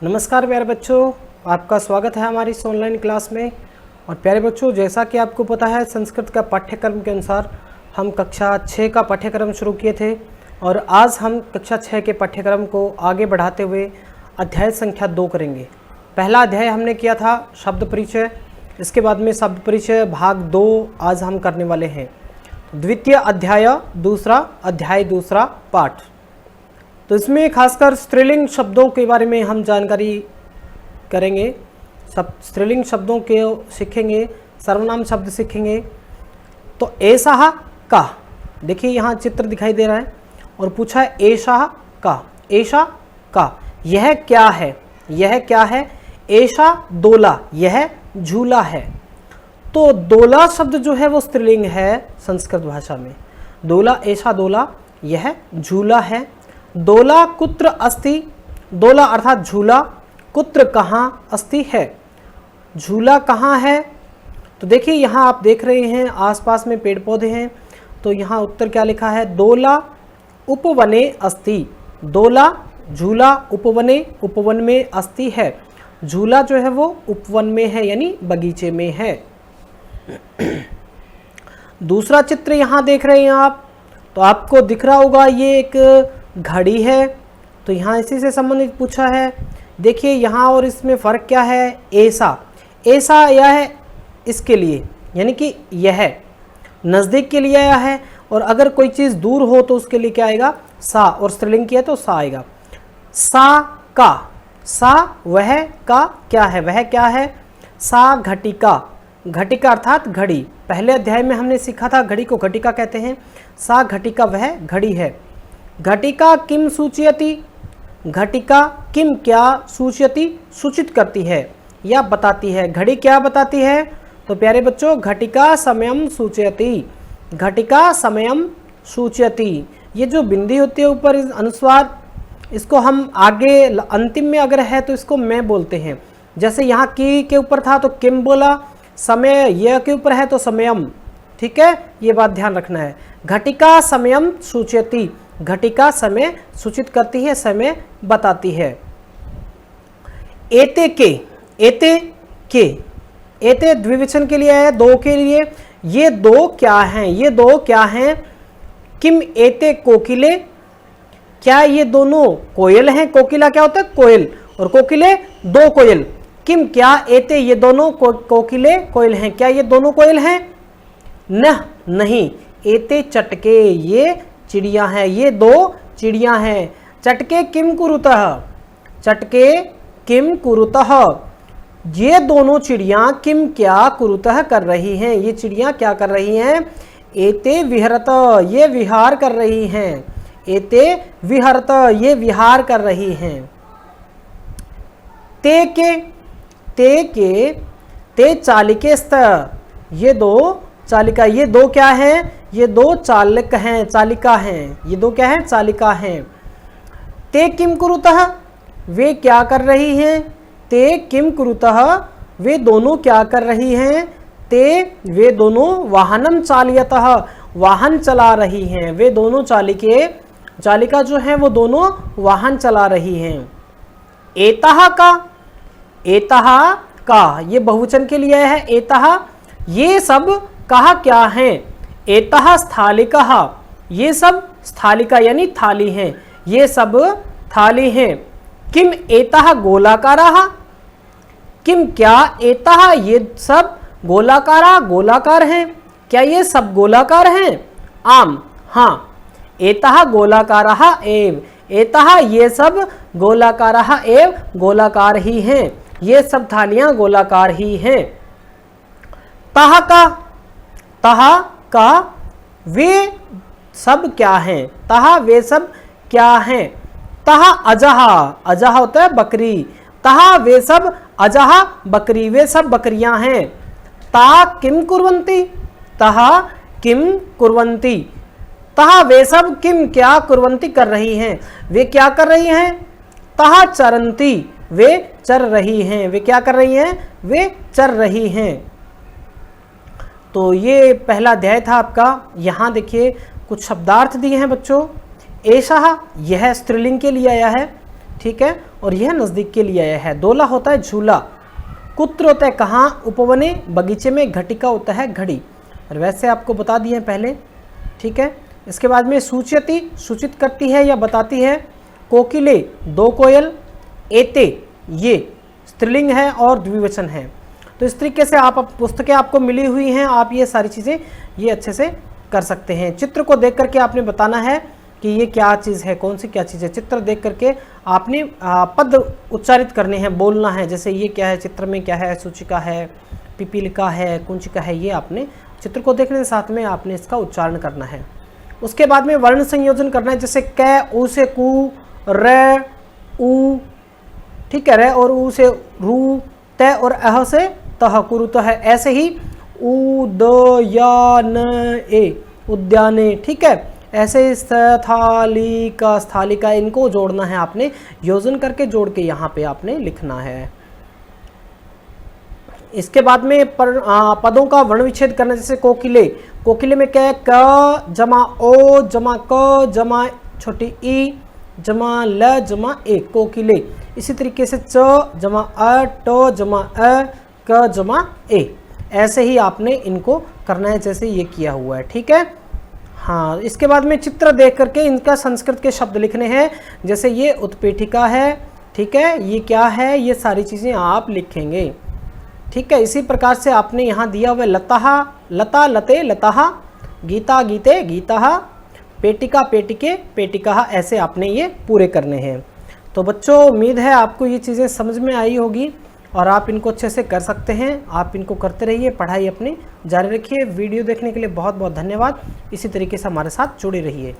नमस्कार प्यारे बच्चों, आपका स्वागत है हमारी इस ऑनलाइन क्लास में। और प्यारे बच्चों, जैसा कि आपको पता है, संस्कृत का पाठ्यक्रम के अनुसार हम कक्षा 6 का पाठ्यक्रम शुरू किए थे और आज हम कक्षा 6 के पाठ्यक्रम को आगे बढ़ाते हुए अध्याय संख्या 2 करेंगे। पहला अध्याय हमने किया था शब्द परिचय, इसके बाद में शब्द परिचय भाग 2 आज हम करने वाले हैं। द्वितीय अध्याय दूसरा पाठ। तो इसमें खासकर स्त्रीलिंग शब्दों के बारे में हम जानकारी करेंगे। सब स्त्रीलिंग शब्दों के सीखेंगे, सर्वनाम शब्द सीखेंगे। तो ऐसा का, देखिए यहाँ चित्र दिखाई दे रहा है और पूछा है ऐसा का, यह क्या है, यह क्या है। ऐसा दोला, यह झूला है। तो दोला शब्द जो है वो स्त्रीलिंग है संस्कृत भाषा में। दोला, ऐसा दोला, यह झूला है। दोला कुत्र अस्ति, दोला अर्थात झूला, कुत्र कहाँ, अस्ति है, झूला कहाँ है। तो देखिए यहाँ आप देख रहे हैं आसपास में पेड़ पौधे हैं। तो यहाँ उत्तर क्या लिखा है, दोला उपवने अस्ति। दोला झूला उपवने, उपवन में, अस्ति है, झूला जो है वो उपवन में है यानी बगीचे में है। दूसरा चित्र यहाँ देख रहे हैं आप, तो आपको दिख रहा होगा ये एक घड़ी है। तो यहाँ इसी से संबंधित पूछा है। देखिए यहाँ और इसमें फ़र्क क्या है। ऐसा यह है इसके लिए, यानी कि यह नज़दीक के लिए आया है, और अगर कोई चीज़ दूर हो तो उसके लिए क्या आएगा, सा, और स्त्रीलिंग किया तो सा आएगा। सा का, सा वह, का क्या है, वह क्या है। सा घटिका, घटिका अर्थात घड़ी। पहले अध्याय में हमने सीखा था घड़ी को घटिका कहते हैं। सा घटिका, वह घड़ी है। घटिका किम सूचयति, घटिका किम क्या, सूचयति सूचित करती है या बताती है। घड़ी क्या बताती है, तो प्यारे बच्चों घटिका समयम सूचयति, घटिका समयम सूचयति। ये जो बिंदी होती है ऊपर इस अनुस्वार, इसको हम आगे अंतिम में अगर है तो इसको मैं बोलते हैं। जैसे यहाँ की के ऊपर था तो किम बोला, समय यह के ऊपर है तो समयम। ठीक है, ये बात ध्यान रखना है। घटिका समयम सूचयति, घटिका समय सूचित करती है, समय बताती है। एते के, एते के, एते द्विवचन के लिए है, दो के लिए। ये दो क्या हैं, ये दो क्या हैं। किम एते कोकिले, क्या ये दोनों कोयल हैं। कोकिला क्या होता है, कोयल, और कोकिले दो कोयल। किम क्या एते ये दोनों कोकिले कोयल हैं, क्या ये दोनों कोयल हैं। न नहीं, एते चटके, ये चिड़िया हैं, ये दो चिड़िया हैं। चटके किम कुरुतः, चटके किम कुरुतः, ये दोनों चिड़िया किम क्या कुरुतः कर रही हैं, ये चिड़िया क्या कर रही हैं। एते विहरत, ये विहार कर रही हैं। एते विहरत, ये विहार कर रही हैं। ते के, ते के, ते चालिके स्त, ये दो चालिका, ये दो क्या हैं, ये दो चालक हैं, चालिका हैं। ये दो क्या हैं, चालिका हैं। ते किम कुरुतः, वे क्या कर रही हैं। ते किम कुरुतः, वे दोनों क्या कर रही हैं। ते वे दोनों वाहनम चालयतः, वाहन चला रही हैं। वे दोनों चालिके, चालिका जो हैं वो दोनों वाहन चला रही हैं। एतः का, एतः का, ये बहुवचन के लिए है। एतः ये सब कहा क्या हैं। एतः स्थालिकः, ये सब स्थालिका यानी थाली हैं, ये सब थाली हैं। किम एतः गोलाकारः, किम क्या एतः ये सब गोलाकारा, गोलाकार हैं, क्या ये सब गोलाकार हैं। आम, हाँ, एतः गोलाकारः एव, एतः ये सब गोलाकारः एव, गोलाकार ही हैं, ये सब थालियां गोलाकार ही हैं। तह का, तह का, वे सब क्या हैं। तह वे सब क्या हैं। तह अजह, अजह होता है बकरी। तह वे सब अजह बकरी, वे सब बकरियां हैं। ता किम कुर्वन्ति, तह किम कुर्वन्ति, तह वे सब किम क्या कुर्वन्ति कर रही हैं, वे क्या कर रही हैं। तह चरन्ति, वे चर रही हैं, वे क्या कर रही हैं, वे चर रही हैं। तो ये पहला अध्याय था आपका। यहाँ देखिए कुछ शब्दार्थ दिए हैं बच्चों। ऐसा, यह स्त्रीलिंग के लिए आया है। ठीक है, और यह नज़दीक के लिए आया है। दोला होता है झूला, कुत्र होता है कहाँ, उपवने बगीचे में, घटिका होता है घड़ी, और वैसे आपको बता दिए पहले, ठीक है। इसके बाद में सूचयति सूचित करती है या बताती है, कोकिले दो कोयल, एते ये स्त्रीलिंग है और द्विवचन है। तो इस तरीके से आप पुस्तकें आपको मिली हुई हैं, आप ये सारी चीज़ें ये अच्छे से कर सकते हैं। चित्र को देख करके आपने बताना है कि ये क्या चीज़ है, कौन सी क्या चीज़ है। चित्र देख करके आपने पद उच्चारित करने हैं, बोलना है, जैसे ये क्या है, चित्र में क्या है, सूचिका है, पिपीलिका है, कुंचिका है, ये आपने चित्र को देखने के साथ में आपने इसका उच्चारण करना है। उसके बाद में वर्ण संयोजन करना है, जैसे कै ऊ से कु, र ऊ, ठीक है, र और ऊ से रू, तय और अह से तह, कुरुतः है। ऐसे ही उदयान ए उद्याने, ठीक है, ऐसे स्थालिका स्थालिका, इनको जोड़ना है आपने, योजन करके जोड़ के यहाँ पे आपने लिखना है। इसके बाद में पदों का वर्ण विच्छेद करना, जैसे कोकिले, कोकिले में क्या है, क जमा ओ जमा क जमा छोटी ई जमा ल जमा ए, कोकिले। इसी तरीके से च जमा अ, ट जमा अ, क जमा ए, ऐसे ही आपने इनको करना है जैसे ये किया हुआ है, ठीक है। हाँ, इसके बाद में चित्र देख करके इनका संस्कृत के शब्द लिखने हैं, जैसे ये उत्पीठिका है, ठीक है, ये क्या है, ये सारी चीज़ें आप लिखेंगे, ठीक है। इसी प्रकार से आपने यहाँ दिया हुआ लता लता लते लता, गीता गीते गीता, पेटिका पेटिके पेटिका, ऐसे आपने ये पूरे करने हैं। तो बच्चों उम्मीद है आपको ये चीज़ें समझ में आई होगी और आप इनको अच्छे से कर सकते हैं। आप इनको करते रहिए, पढ़ाई अपनी जारी रखिए। वीडियो देखने के लिए बहुत बहुत धन्यवाद। इसी तरीके से हमारे साथ जुड़े रहिए।